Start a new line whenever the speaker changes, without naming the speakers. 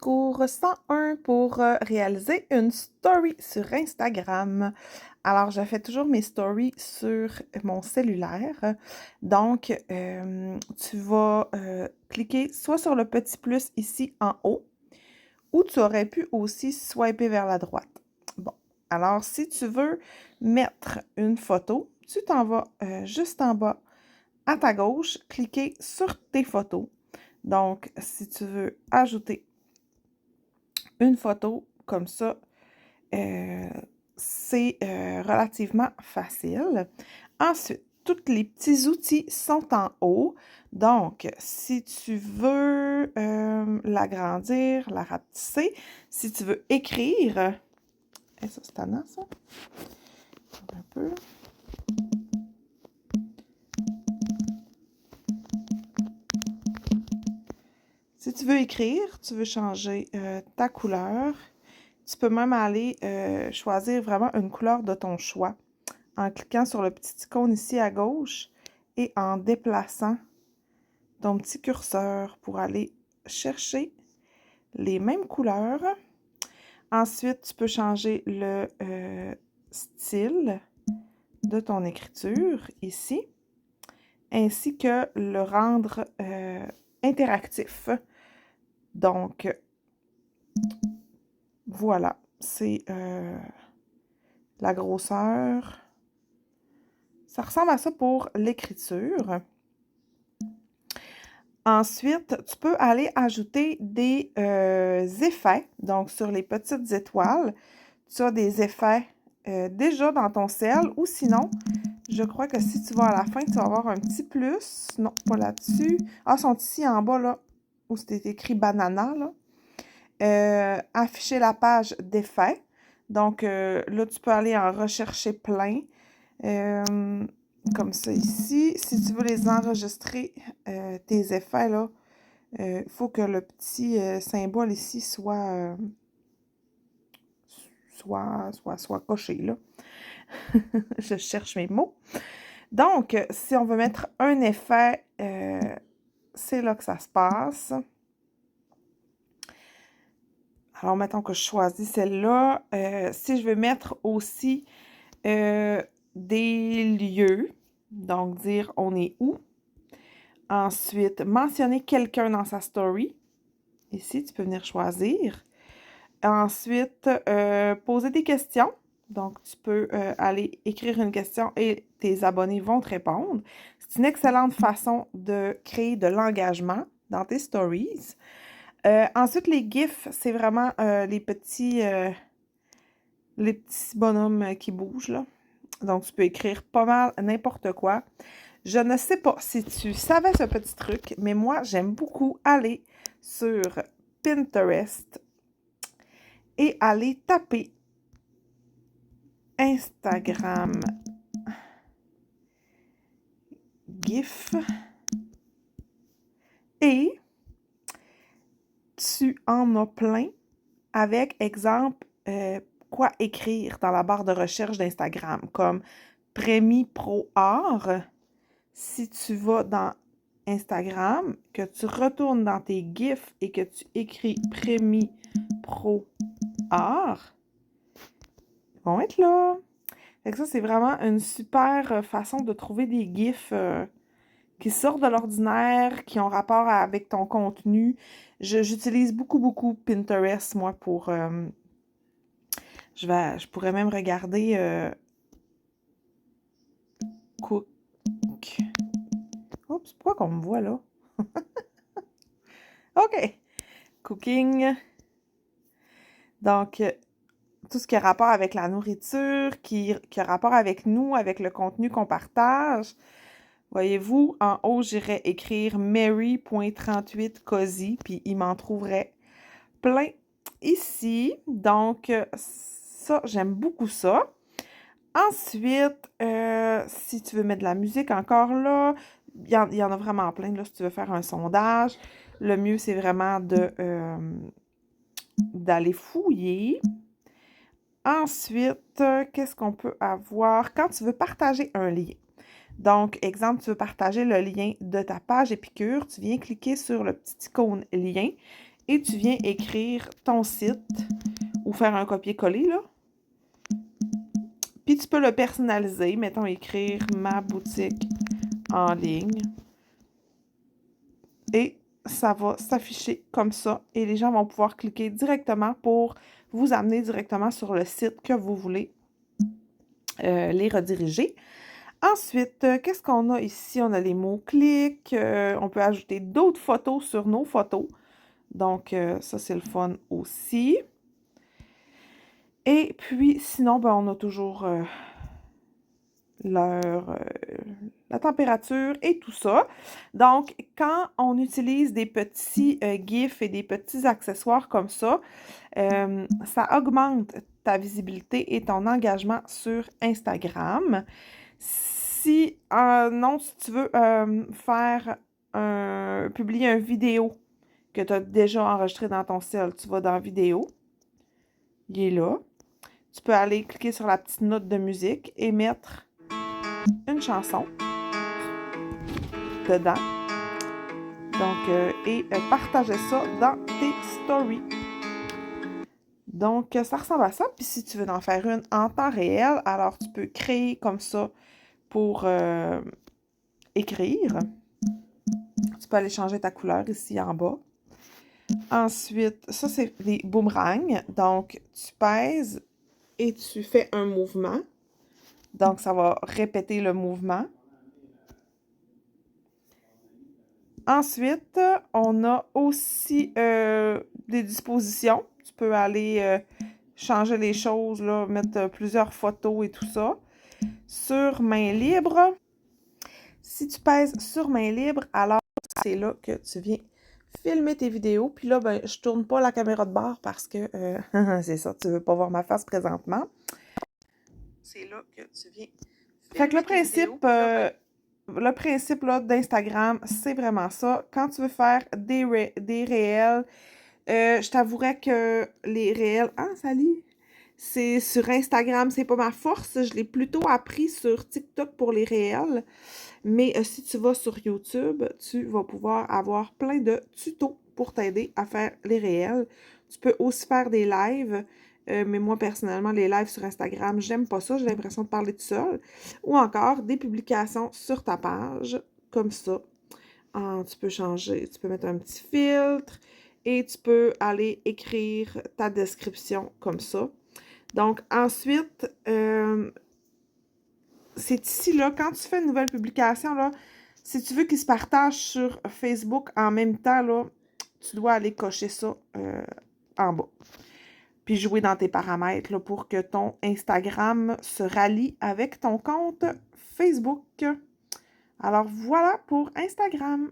cours 101 pour réaliser une story sur Instagram. Alors, je fais toujours mes stories sur mon cellulaire. Donc, tu vas cliquer soit sur le petit plus ici en haut, ou tu aurais pu aussi swiper vers la droite. Bon, alors si tu veux mettre une photo, tu t'en vas juste en bas à ta gauche, cliquer sur tes photos. Donc, si tu veux ajouter une photo comme ça, c'est relativement facile. Ensuite, tous les petits outils sont en haut. Donc, si tu veux l'agrandir, la rapetisser, si tu veux écrire, et ça c'est tannant ça, un peu. Si tu veux écrire, tu veux changer ta couleur, tu peux même aller choisir vraiment une couleur de ton choix en cliquant sur le petit icône ici à gauche et en déplaçant ton petit curseur pour aller chercher les mêmes couleurs. Ensuite, tu peux changer le style de ton écriture ici, ainsi que le rendre interactif. Donc, voilà, c'est la grosseur. Ça ressemble à ça pour l'écriture. Ensuite, tu peux aller ajouter des effets. Donc, sur les petites étoiles, tu as des effets déjà dans ton cell. Ou sinon, je crois que si tu vas à la fin, tu vas avoir un petit plus. Non, pas là-dessus. Ah, ils sont ici en bas, là, où c'était écrit banana, là. Afficher la page d'effets. Donc, là, tu peux aller en rechercher plein. Comme ça ici. Si tu veux les enregistrer, tes effets, là, il faut que le petit symbole ici soit coché, là. Je cherche mes mots. Donc, si on veut mettre un effet, c'est là que ça se passe. Alors, mettons que je choisis celle-là. Si je veux mettre aussi des lieux, donc dire on est où. Ensuite, mentionner quelqu'un dans sa story. Ici, tu peux venir choisir. Ensuite, poser des questions. Donc, tu peux aller écrire une question et tes abonnés vont te répondre. C'est une excellente façon de créer de l'engagement dans tes stories. Ensuite, les GIFs, c'est vraiment les petits bonhommes qui bougent, là. Donc, tu peux écrire pas mal n'importe quoi. Je ne sais pas si tu savais ce petit truc, mais moi, j'aime beaucoup aller sur Pinterest et aller taper Instagram GIF et tu en as plein avec, exemple, quoi écrire dans la barre de recherche d'Instagram, comme Prémi Pro Art. Si tu vas dans Instagram, que tu retournes dans tes GIFs et que tu écris Prémi Pro Art, ils vont être là. Fait que ça, c'est vraiment une super façon de trouver des GIFs qui sortent de l'ordinaire, qui ont rapport avec ton contenu. J'utilise beaucoup Pinterest, moi, pour... je pourrais même regarder Cook. Oups, pourquoi qu'on me voit là? OK. Cooking. Donc, tout ce qui a rapport avec la nourriture, qui a rapport avec nous, avec le contenu qu'on partage. Voyez-vous, en haut, j'irais écrire Mary.38 Cozy, puis il m'en trouverait plein ici. Donc, ça, j'aime beaucoup ça. Ensuite, si tu veux mettre de la musique encore là, il y en a vraiment plein. Là, si tu veux faire un sondage, le mieux, c'est vraiment d'aller fouiller. Ensuite, qu'est-ce qu'on peut avoir quand tu veux partager un lien? Donc, exemple, tu veux partager le lien de ta page Épicure, tu viens cliquer sur le petit icône lien et tu viens écrire ton site ou faire un copier-coller, là. Puis tu peux le personnaliser, mettons écrire ma boutique en ligne. Et ça va s'afficher comme ça et les gens vont pouvoir cliquer directement pour vous amener directement sur le site que vous voulez les rediriger. Ensuite, qu'est-ce qu'on a ici? On a les mots-clics. On peut ajouter d'autres photos sur nos photos. Donc, ça, c'est le fun aussi. Et puis, sinon, ben, on a toujours l'heure, la température et tout ça. Donc, quand on utilise des petits GIFs et des petits accessoires comme ça augmente ta visibilité et ton engagement sur Instagram. Si tu veux publier une vidéo que tu as déjà enregistrée dans ton cell, tu vas dans vidéo, il est là. Tu peux aller cliquer sur la petite note de musique et mettre une chanson dedans. Donc, partager ça dans tes stories. Donc, ça ressemble à ça. Puis si tu veux en faire une en temps réel, alors tu peux créer comme ça pour écrire. Tu peux aller changer ta couleur ici en bas. Ensuite, ça, c'est des boomerangs. Donc, tu pèses et tu fais un mouvement. Donc, ça va répéter le mouvement. Ensuite, on a aussi des dispositions. Tu peux aller changer les choses, là, mettre plusieurs photos et tout ça. Sur main libre. Si tu pèses sur main libre, alors c'est là que tu viens filmer tes vidéos. Puis là, ben, je tourne pas la caméra de bord parce que c'est ça, tu veux pas voir ma face présentement. C'est là que tu viens filmer tes vidéos. Le principe là, d'Instagram, c'est vraiment ça. Quand tu veux faire des réels, je t'avouerais que les réels... Ah, salut! C'est sur Instagram, c'est pas ma force. Je l'ai plutôt appris sur TikTok pour les réels. Mais si tu vas sur YouTube, tu vas pouvoir avoir plein de tutos pour t'aider à faire les réels. Tu peux aussi faire des lives. Mais moi, personnellement, les lives sur Instagram, j'aime pas ça. J'ai l'impression de parler tout seul. Ou encore des publications sur ta page, comme ça. Tu peux changer, tu peux mettre un petit filtre et tu peux aller écrire ta description comme ça. Donc, ensuite, c'est ici, là, quand tu fais une nouvelle publication, là, si tu veux qu'il se partage sur Facebook en même temps, là, tu dois aller cocher ça en bas. Puis jouer dans tes paramètres là, pour que ton Instagram se rallie avec ton compte Facebook. Alors, voilà pour Instagram.